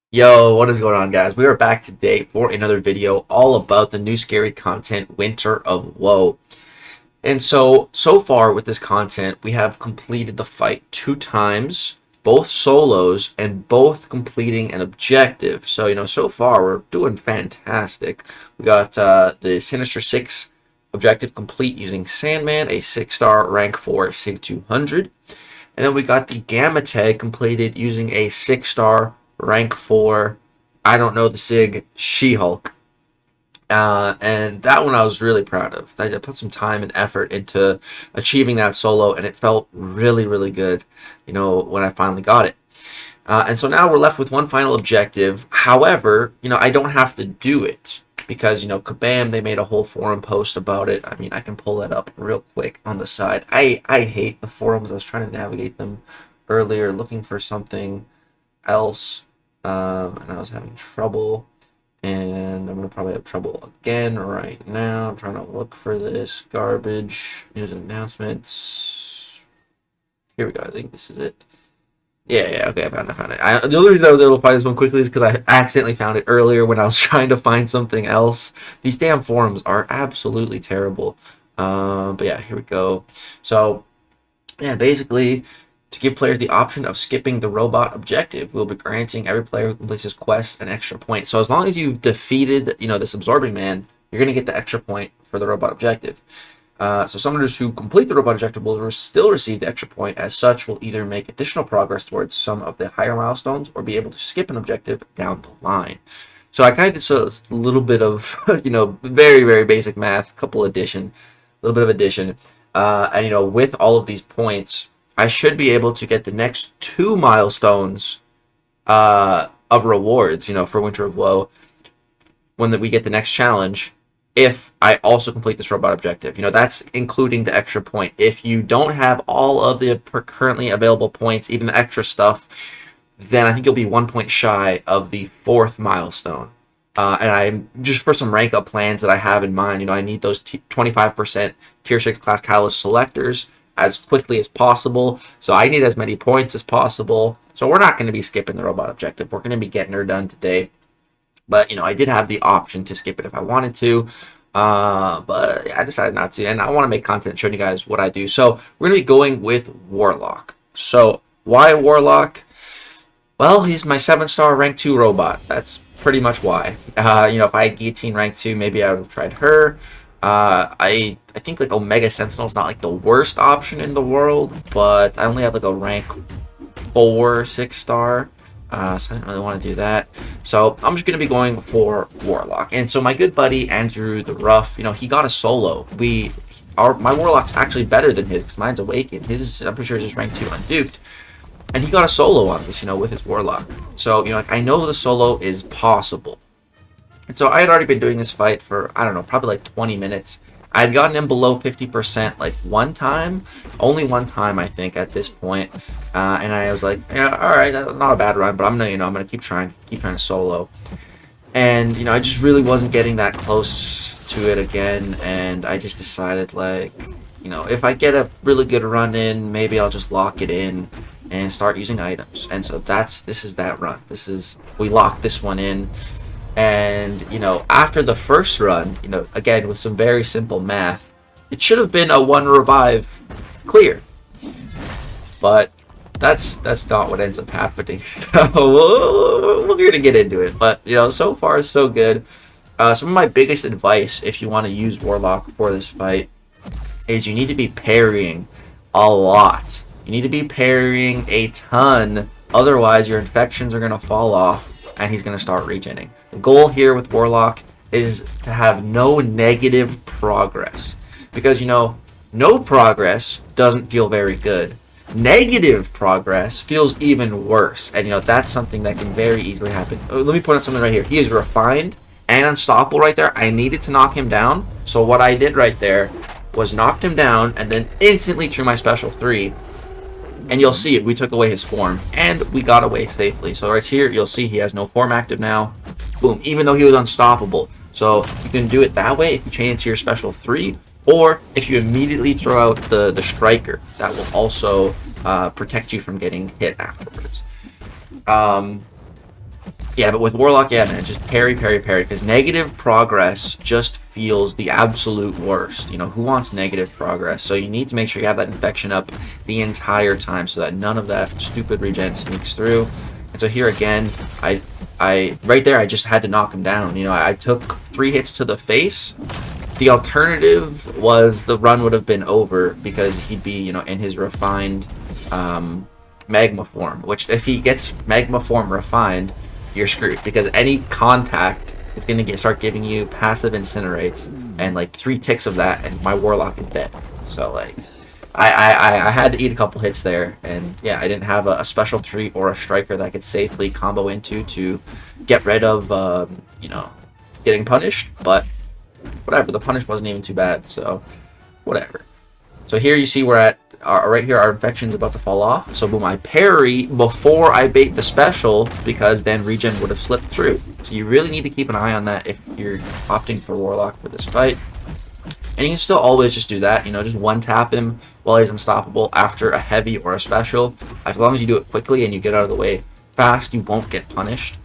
Yo, what is going on, guys? We are back today for another video all about the new scary content, Winter of Woe. And so far with this content, we have completed the fight 2 times, both solos, and both completing an objective. So, so far we're doing fantastic. We got the Sinister 6 objective complete using Sandman, a 6-star rank 4 SIG 200. And then we got the Gamma tag completed using a 6-star rank 4, I don't know the SIG, She-Hulk. And that one I was really proud of. I put some time and effort into achieving that solo, and it felt really, really good, when I finally got it. And so now we're left with one final objective. However, I don't have to do it because, Kabam, they made a whole forum post about it. I mean, I can pull that up real quick on the side. I hate the forums. I was trying to navigate them earlier, looking for something else, and I was having trouble. And I'm going to probably have trouble again right now. I'm trying to look for this garbage. News and announcements. Here we go. I think this is it. Yeah, okay, I found it. The only reason I was able to find this one quickly is because I accidentally found it earlier when I was trying to find something else. These damn forums are absolutely terrible. But yeah, here we go. So, yeah, basically, to give players the option of skipping the robot objective, we'll be granting every player who completes his quest an extra point. So as long as you've defeated, this absorbing man, you're going to get the extra point for the robot objective. So summoners who complete the robot objective will still receive the extra point. As such, will either make additional progress towards some of the higher milestones or be able to skip an objective down the line. So I kind of did a little bit of, very, very basic math, a little bit of addition. And, with all of these points, I should be able to get the next 2 milestones of rewards, for Winter of Woe, when we get the next challenge, if I also complete this robot objective. That's including the extra point. If you don't have all of the currently available points, even the extra stuff, then I think you'll be 1 point shy of the 4th milestone. And I'm just for some rank up plans that I have in mind. I need those 25% tier 6 class catalyst selectors as quickly as possible. So I need as many points as possible. So we're not going to be skipping the robot objective. We're going to be getting her done today. But, I did have the option to skip it if I wanted to. But I decided not to. And I want to make content showing you guys what I do. So we're going to be going with Warlock. So why Warlock? Well, he's my 7-star rank 2 robot. That's pretty much why. If I had Guillotine rank 2, maybe I would have tried her. I think like Omega Sentinel is not like the worst option in the world, but I only have like a rank 4 6-star. So I didn't really want to do that. So I'm just going to be going for Warlock. And so my good buddy Andrew the Rough, he got a solo. My Warlock's actually better than his because mine's Awakened. I'm pretty sure, his rank 2 unduked. And he got a solo on this, with his Warlock. So, I know the solo is possible. And so I had already been doing this fight for, I don't know, probably like 20 minutes. I had gotten him below 50% like one time. Only one time, I think, at this point. And I was like, all right, that's not a bad run, but I'm gonna keep trying to solo. And, I just really wasn't getting that close to it again. And I just decided, like, if I get a really good run in, maybe I'll just lock it in and start using items. And so this is that run. We locked this one in. And, after the first run, again, with some very simple math, it should have been a 1 revive clear. But that's not what ends up happening. So we're going to get into it. But, so far, so good. Some of my biggest advice, if you want to use Warlock for this fight, is you need to be parrying a lot. You need to be parrying a ton. Otherwise, your infections are going to fall off. And he's going to start regening. The goal here with Warlock is to have no negative progress. Because, no progress doesn't feel very good. Negative progress feels even worse. And, that's something that can very easily happen. Let me point out something right here. He is refined and unstoppable right there. I needed to knock him down. So what I did right there was knocked him down and then instantly threw my special 3. And you'll see it. We took away his form. And we got away safely. So right here, you'll see he has no form active now. Boom. Even though he was unstoppable. So you can do it that way if you chain into your special 3. Or if you immediately throw out the striker. That will also protect you from getting hit afterwards. Yeah, but with Warlock, yeah, man, just parry, parry, parry. Because negative progress just feels the absolute worst. You know, who wants negative progress? So you need to make sure you have that infection up the entire time so that none of that stupid regen sneaks through. And so here again, right there, I just had to knock him down. You know, I took 3 hits to the face. The alternative was the run would have been over because he'd be, you know, in his refined magma form. Which, if he gets magma form refined, you're screwed because any contact is going to start giving you passive incinerates, and like 3 ticks of that and my Warlock is dead. So like I had to eat a couple hits there, and yeah, I didn't have a special 3 or a striker that I could safely combo into to get rid of you know, getting punished, but whatever, the punish wasn't even too bad, so whatever. So here you see we're at right here, our infection's about to fall off. So boom, I parry before I bait the special because then regen would have slipped through. So you really need to keep an eye on that if you're opting for Warlock for this fight. And you can still always just do that, you know, just one tap him while he's unstoppable after a heavy or a special. As long as you do it quickly and you get out of the way fast, you won't get punished.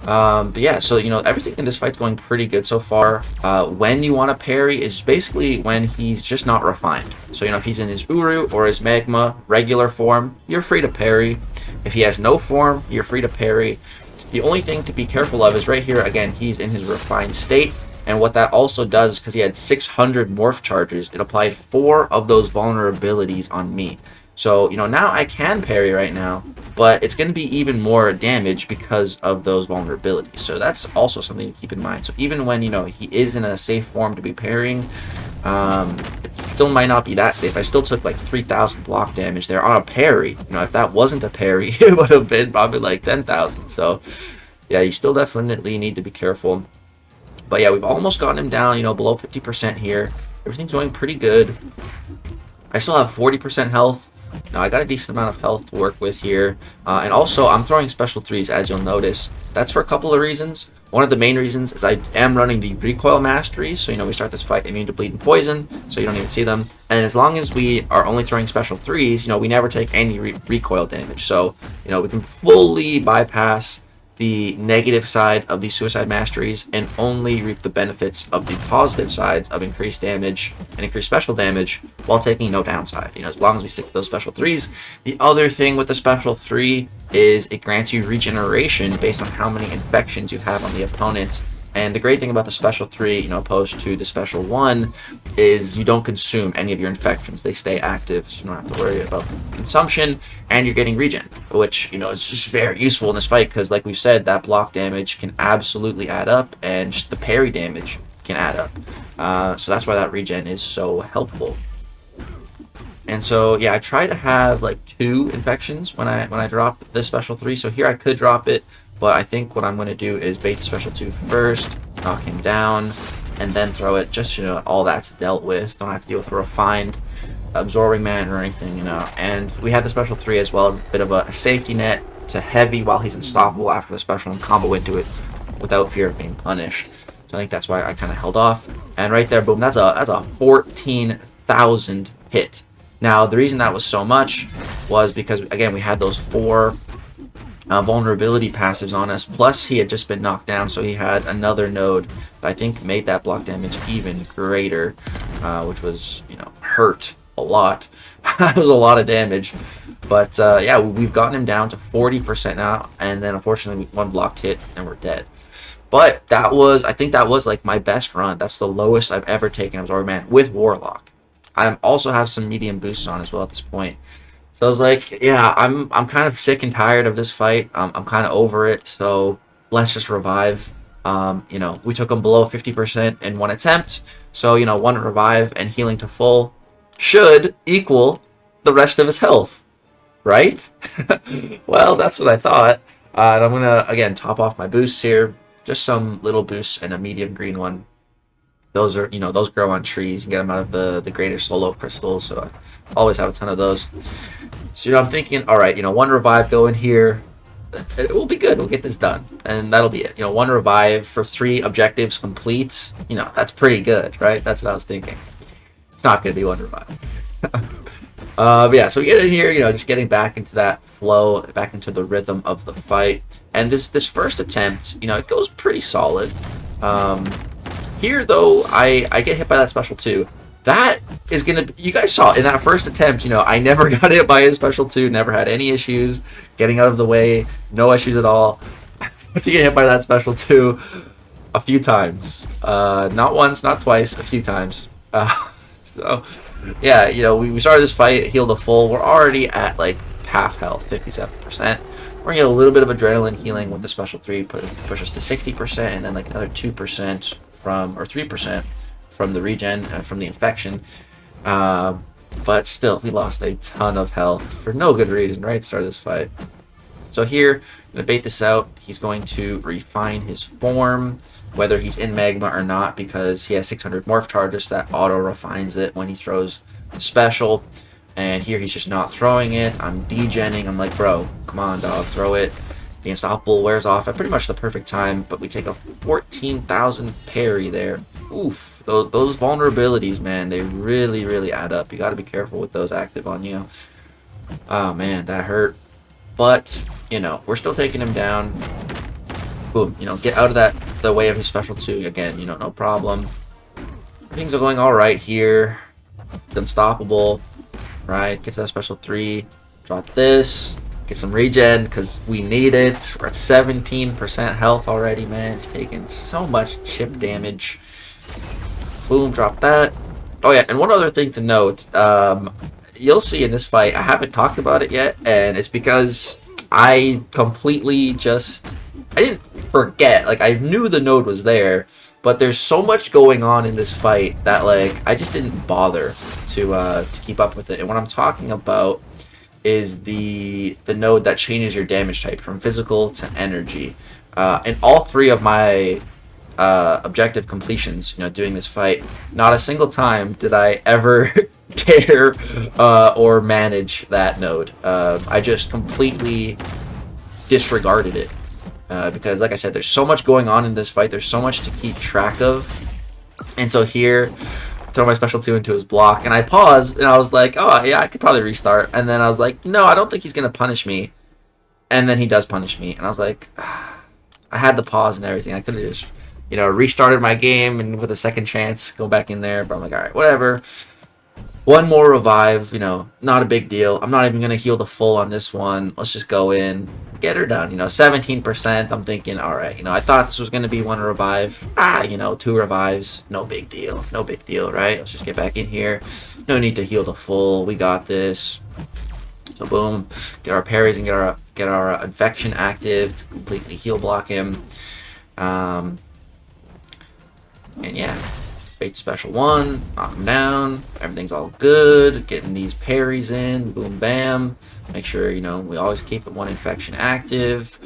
But yeah, so you know, everything in this fight's going pretty good so far. When you want to parry is basically when he's just not refined. So you know, if he's in his Uru or his Magma regular form, you're free to parry. If he has no form, you're free to parry. The only thing to be careful of is right here, again, he's in his refined state. And what that also does, because he had 600 morph charges, it applied 4 of those vulnerabilities on me. So, you know, now I can parry right now, but it's going to be even more damage because of those vulnerabilities. So that's also something to keep in mind. So even when, you know, he is in a safe form to be parrying, it still might not be that safe. I still took like 3,000 block damage there on a parry. You know, if that wasn't a parry, it would have been probably like 10,000. So yeah, you still definitely need to be careful. But yeah, we've almost gotten him down, you know, below 50% here. Everything's going pretty good. I still have 40% health. Now I got a decent amount of health to work with here, and also I'm throwing special 3s, as you'll notice. That's for a couple of reasons. One of the main reasons is I am running the recoil masteries, so you know, we start this fight immune to bleed and poison, so you don't even see them. And as long as we are only throwing special 3s, you know, we never take any recoil damage, so you know, we can fully bypass the negative side of these suicide masteries and only reap the benefits of the positive sides of increased damage and increased special damage while taking no downside, you know, as long as we stick to those special 3s. The other thing with the special 3 is it grants you regeneration based on how many infections you have on the opponent. And the great thing about the special 3, you know, opposed to the special 1, is you don't consume any of your infections. They stay active, so you don't have to worry about consumption, and you're getting regen, which, you know, is just very useful in this fight, because like we've said, that block damage can absolutely add up, and just the parry damage can add up. So that's why that regen is so helpful. And so, yeah, I try to have like 2 infections when I drop this special 3, so here I could drop it. But I think what I'm going to do is bait the special 2 first, knock him down, and then throw it, just, you know, all that's dealt with. Don't have to deal with a refined absorbing man or anything, you know. And we had the special 3 as well as a bit of a safety net to heavy while he's unstoppable after the special, and combo into it without fear of being punished. So I think that's why I kind of held off. And right there, boom, that's a 14,000 hit. Now, the reason that was so much was because, again, we had those 4 vulnerability passives on us, plus he had just been knocked down, so he had another node that I think made that block damage even greater, which was, you know, hurt a lot. It was a lot of damage, but yeah, we've gotten him down to 40% now, and then unfortunately 1 blocked hit and we're dead. But that was, I think that was like my best run. That's the lowest I've ever taken Absorbing Man with Warlock. I also have some medium boosts on as well at this point. So I was like, yeah, I'm kind of sick and tired of this fight. I'm kind of over it, so let's just revive. You know, we took him below 50% in 1 attempt, so, you know, 1 revive and healing to full should equal the rest of his health, right? Well, that's what I thought. And I'm going to, again, top off my boosts here. Just some little boosts and a medium green one. Those are, you know, those grow on trees. You get them out of the greater solo crystals, so I always have a ton of those. So, you know, I'm thinking, all right, you know, 1 revive go in here. It will be good. We'll get this done, and that'll be it. You know, 1 revive for 3 objectives complete. You know, that's pretty good, right? That's what I was thinking. It's not going to be 1 revive. But yeah, so we get in here, just getting back into that flow, back into the rhythm of the fight. And this first attempt, it goes pretty solid. Um, Here, though, I get hit by that special too. That is going to... You guys saw in that first attempt, I never got hit by his special two. Never had any issues getting out of the way. No issues at all. But you get hit by that special two a few times. Not once, not twice, a few times. So, yeah, we started this fight, healed a full. We're already at, like, half health, 57%. We're going to get a little bit of adrenaline healing with the special 3, push us to 60%, and then, like, another 2% from, or 3% from the regen, from the infection. But still, we lost a ton of health for no good reason right at the start of this fight. So here, I'm going to bait this out. He's going to refine his form, whether he's in magma or not, because he has 600 morph charges that auto refines it when he throws special. And here he's just not throwing it. I'm degenning. I'm like, bro, come on, dog, throw it. The Unstoppable wears off at pretty much the perfect time, but we take a 14,000 parry there. Oof, those vulnerabilities, man, they really, really add up. You got to be careful with those active on you. Oh, man, that hurt. But, we're still taking him down. Boom, get out of the way of his special 2 again, no problem. Things are going all right here. It's Unstoppable, right? Get to that special 3. Drop this. Get some regen because we need it. We're at 17% health already, man. It's taking so much chip damage. Boom, drop that. Oh yeah, and one other thing to note, you'll see in this fight, I haven't talked about it yet, and it's because I completely I didn't forget. Like, I knew the node was there, but there's so much going on in this fight that, like, I just didn't bother to keep up with it. And what I'm talking about is the node that changes your damage type from physical to energy. And all 3 of my objective completions, doing this fight, not a single time did I ever care or manage that node. I just completely disregarded it because, like I said, there's so much going on in this fight. There's so much to keep track of. And so here, throw my special 2 into his block, and I paused, and I was like, oh, yeah, I could probably restart. And then I was like, no, I don't think he's going to punish me. And then he does punish me. And I was like, I had the pause and everything. I could have just, restarted my game and with a second chance, go back in there. But I'm like, all right, whatever. One more revive, not a big deal. I'm not even going to heal the full on this one. Let's just go in, get her done. 17%. I'm thinking, all right, I thought this was going to be 1 revive. 2 revives. No big deal. No big deal, right? Let's just get back in here. No need to heal the full. We got this. So boom, get our parries and get our infection active to completely heal block him. And yeah. Bait special 1, knock him down, everything's all good, getting these parries in, boom bam, make sure, we always keep 1 infection active,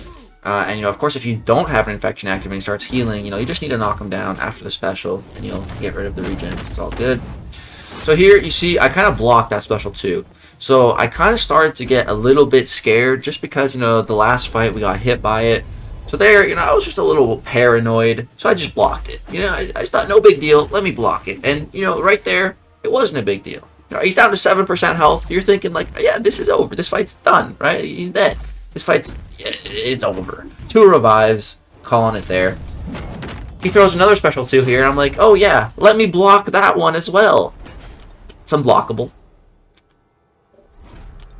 and of course, if you don't have an infection active and he starts healing, you just need to knock him down after the special, and you'll get rid of the regen, it's all good. So here, you see, I kind of blocked that special too, so I kind of started to get a little bit scared, just because, the last fight, we got hit by it. So there, I was just a little paranoid, so I just blocked it. I just thought, no big deal, let me block it. And, right there, it wasn't a big deal. He's down to 7% health. You're thinking, like, yeah, this is over. This fight's done, right? He's dead. This fight's, it's over. 2 revives, calling it there. He throws another special 2 here, and I'm like, oh yeah, let me block that one as well. It's unblockable.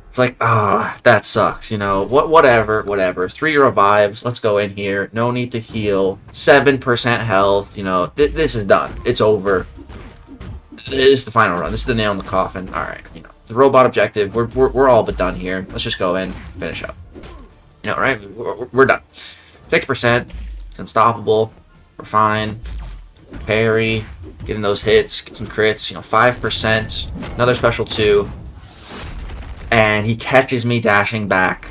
It's like, that sucks, whatever. 3 revives, let's go in here. No need to heal. 7% health, this is done. It's over. This is the final run. This is the nail in the coffin. Alright, the robot objective, we're all but done here. Let's just go in, finish up. Right? We're done. 6%, it's unstoppable. We're fine. Parry, getting those hits, get some crits, 5%, another special 2. And he catches me dashing back.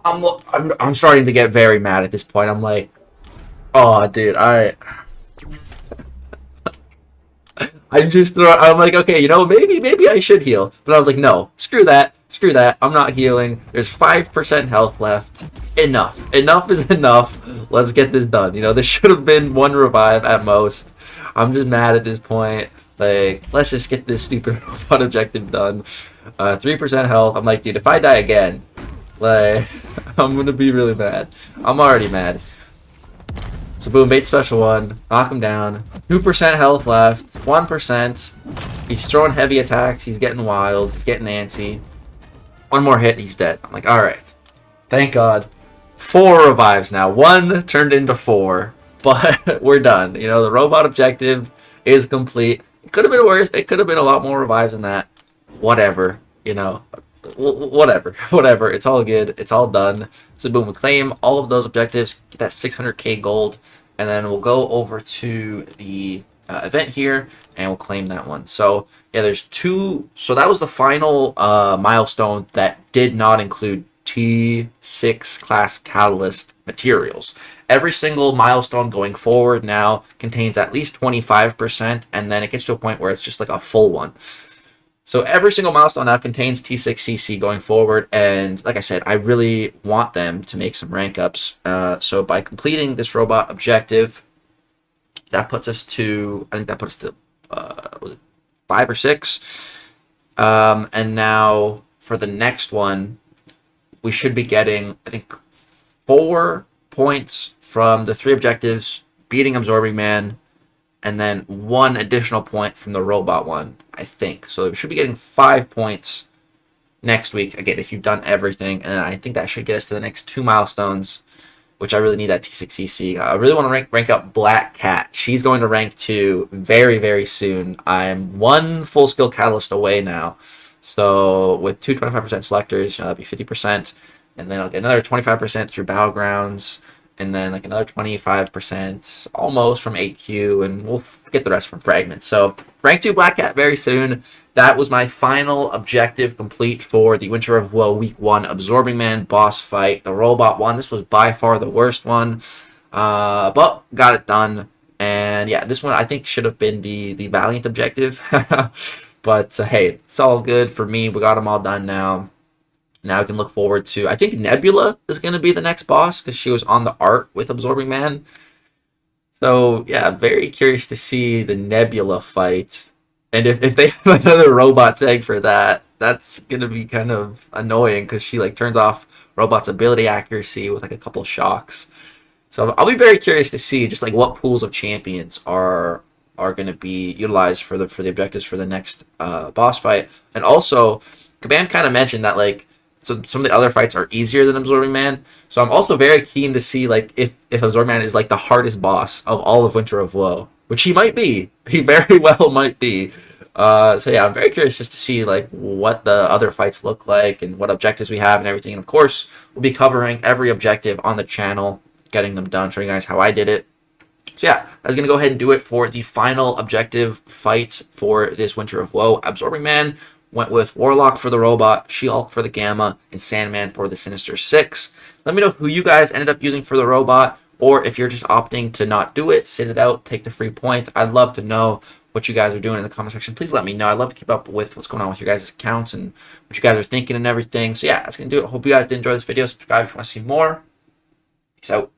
I'm starting to get very mad at this point. I'm like, oh, dude, I'm like, okay, maybe I should heal. But I was like, no, screw that. I'm not healing. There's 5% health left. Enough is enough. Let's get this done. This should have been 1 revive at most. I'm just mad at this point. Like, let's just get this stupid robot objective done. 3% health. I'm like, dude, if I die again, like, I'm gonna be really mad. I'm already mad. So boom, bait special 1, knock him down. 2% health left, 1%. He's throwing heavy attacks, he's getting wild, he's getting antsy. 1 more hit, he's dead. I'm like, alright. Thank God. 4 revives now. 1 turned into 4. But we're done. You know, the robot objective is complete. It could have been worse. It could have been a lot more revives than that. Whatever. You know, whatever. Whatever. It's all good. It's all done. So boom, we claim all of those objectives. Get that 600k gold. And then we'll go over to the event here. And we'll claim that one. So yeah, there's 2. So that was the final milestone that did not include T6 class catalyst materials. Every single milestone going forward now contains at least 25%, and then it gets to a point where it's just like a full one. So every single milestone now contains T6CC going forward, and like I said, I really want them to make some rank ups. So by completing this robot objective, that puts us to, I think that puts us to was it 5 or 6? And now for the next one, we should be getting, I think, 4 points from the 3 objectives, beating Absorbing Man, and then 1 additional point from the robot one, I think. So we should be getting 5 points next week, again, if you've done everything, and I think that should get us to the next 2 milestones, which I really need that T6CC. I really want to rank up Black Cat. She's going to rank 2 very, very soon. I'm 1 full skill catalyst away now. So with 2 25% selectors, you know, that'd be 50%. And then I'll get another 25% through Battlegrounds. And then like another 25% almost from 8Q. And we'll get the rest from Fragments. So rank 2 Black Cat very soon. That was my final objective complete for the Winter of Woe Week 1 Absorbing Man boss fight. The robot one. This was by far the worst one. But got it done. And yeah, this one I think should have been the Valiant objective. But hey, it's all good for me. We got them all done now. Now we can look forward to, I think Nebula is going to be the next boss because she was on the art with Absorbing Man. So yeah, very curious to see the Nebula fight. And if they have another robot tag for that, that's going to be kind of annoying because she like turns off robot's ability accuracy with like a couple shocks. So I'll be very curious to see just like what pools of champions are going to be utilized for the objectives for the next boss fight. And also, Kabam kind of mentioned that like some of the other fights are easier than Absorbing Man. So I'm also very keen to see like if Absorbing Man is like the hardest boss of all of Winter of Woe, which he might be. He very well might be. So yeah, I'm very curious just to see like what the other fights look like and what objectives we have and everything. And of course, we'll be covering every objective on the channel, getting them done, showing you guys how I did it. So yeah, I was going to go ahead and do it for the final objective fight for this Winter of Woe. Absorbing Man went with Warlock for the robot, She-Hulk for the Gamma, and Sandman for the Sinister Six. Let me know who you guys ended up using for the robot, or if you're just opting to not do it, sit it out, take the free point. I'd love to know what you guys are doing in the comment section. Please let me know. I'd love to keep up with what's going on with your guys' accounts and what you guys are thinking and everything. So yeah, that's going to do it. Hope you guys did enjoy this video. Subscribe if you want to see more. Peace out.